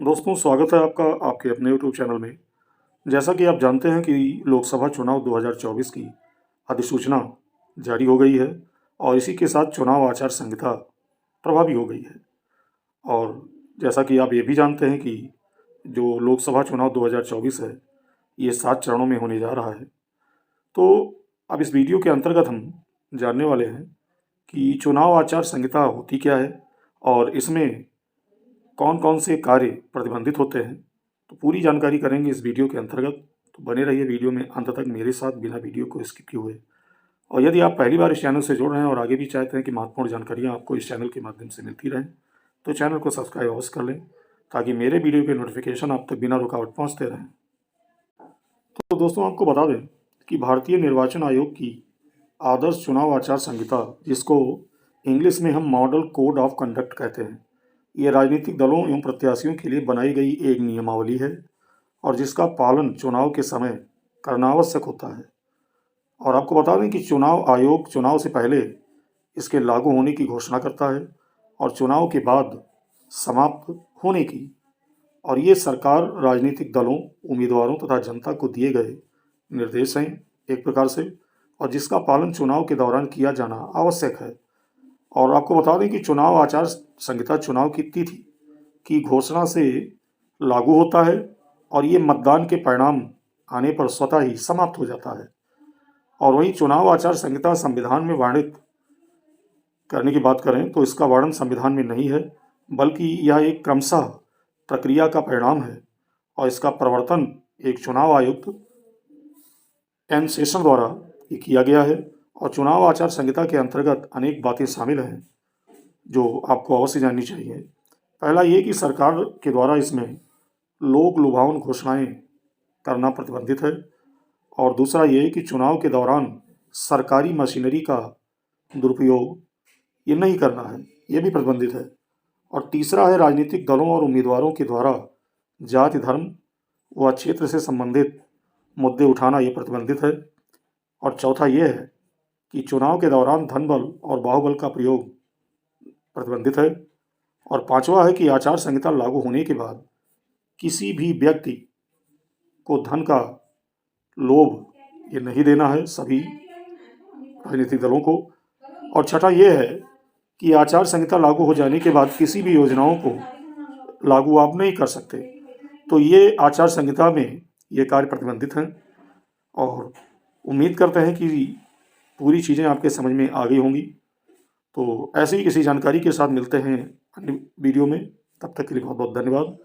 दोस्तों, स्वागत है आपका आपके अपने यूट्यूब चैनल में। जैसा कि आप जानते हैं कि लोकसभा चुनाव 2024 की अधिसूचना जारी हो गई है और इसी के साथ चुनाव आचार संहिता प्रभावी हो गई है। और जैसा कि आप ये भी जानते हैं कि जो लोकसभा चुनाव 2024 है, ये 7 चरणों में होने जा रहा है। तो अब इस वीडियो के अंतर्गत हम जानने वाले हैं कि चुनाव आचार संहिता होती क्या है और इसमें कौन-कौन से कार्य प्रतिबंधित होते हैं। तो पूरी जानकारी करेंगे इस वीडियो के अंतर्गत, तो बने रहिए वीडियो में अंत तक मेरे साथ बिना वीडियो को स्किप किए हुए। और यदि आप पहली बार इस चैनल से जुड़ रहे हैं और आगे भी चाहते हैं कि महत्वपूर्ण जानकारियाँ आपको इस चैनल के माध्यम से मिलती रहें, तो चैनल को सब्सक्राइब अवश्य कर लें ताकि मेरे वीडियो के नोटिफिकेशन आप तक बिना रुकावट पहुँचते रहें। तो दोस्तों, आपको बता दें कि भारतीय निर्वाचन आयोग की आदर्श चुनाव आचार संहिता, जिसको इंग्लिश में हम मॉडल कोड ऑफ कंडक्ट कहते हैं, ये राजनीतिक दलों एवं प्रत्याशियों के लिए बनाई गई एक नियमावली है और जिसका पालन चुनाव के समय करना आवश्यक होता है। और आपको बता दें कि चुनाव आयोग चुनाव से पहले इसके लागू होने की घोषणा करता है और चुनाव के बाद समाप्त होने की। और ये सरकार, राजनीतिक दलों, उम्मीदवारों तथा जनता को दिए गए निर्देश हैं एक प्रकार से, और जिसका पालन चुनाव के दौरान किया जाना आवश्यक है। और आपको बता दें कि चुनाव आचार संहिता चुनाव की तिथि की घोषणा से लागू होता है और ये मतदान के परिणाम आने पर स्वतः ही समाप्त हो जाता है। और वहीं चुनाव आचार संहिता संविधान में वर्णित करने की बात करें तो इसका वर्णन संविधान में नहीं है, बल्कि यह एक क्रमशः प्रक्रिया का परिणाम है और इसका प्रवर्तन एक चुनाव आयुक्त एन शेषन द्वारा किया गया है। और चुनाव आचार संहिता के अंतर्गत अनेक बातें शामिल हैं जो आपको अवश्य जाननी चाहिए। पहला ये कि सरकार के द्वारा इसमें लोक लुभावन घोषणाएं करना प्रतिबंधित है। और दूसरा ये कि चुनाव के दौरान सरकारी मशीनरी का दुरुपयोग ये नहीं करना है, ये भी प्रतिबंधित है। और तीसरा है राजनीतिक दलों और उम्मीदवारों के द्वारा जाति, धर्म व क्षेत्र से संबंधित मुद्दे उठाना ये प्रतिबंधित है। और चौथा ये है कि चुनाव के दौरान धन बल और बाहुबल का प्रयोग प्रतिबंधित है। और पांचवा है कि आचार संहिता लागू होने के बाद किसी भी व्यक्ति को धन का लोभ ये नहीं देना है सभी राजनीतिक दलों को। और छठा ये है कि आचार संहिता लागू हो जाने के बाद किसी भी योजनाओं को लागू आप नहीं कर सकते। तो ये आचार संहिता में ये कार्य प्रतिबंधित हैं। और उम्मीद करते हैं कि पूरी चीज़ें आपके समझ में आ गई होंगी। तो ऐसे ही किसी जानकारी के साथ मिलते हैं अन्य वीडियो में। तब तक के लिए बहुत बहुत धन्यवाद।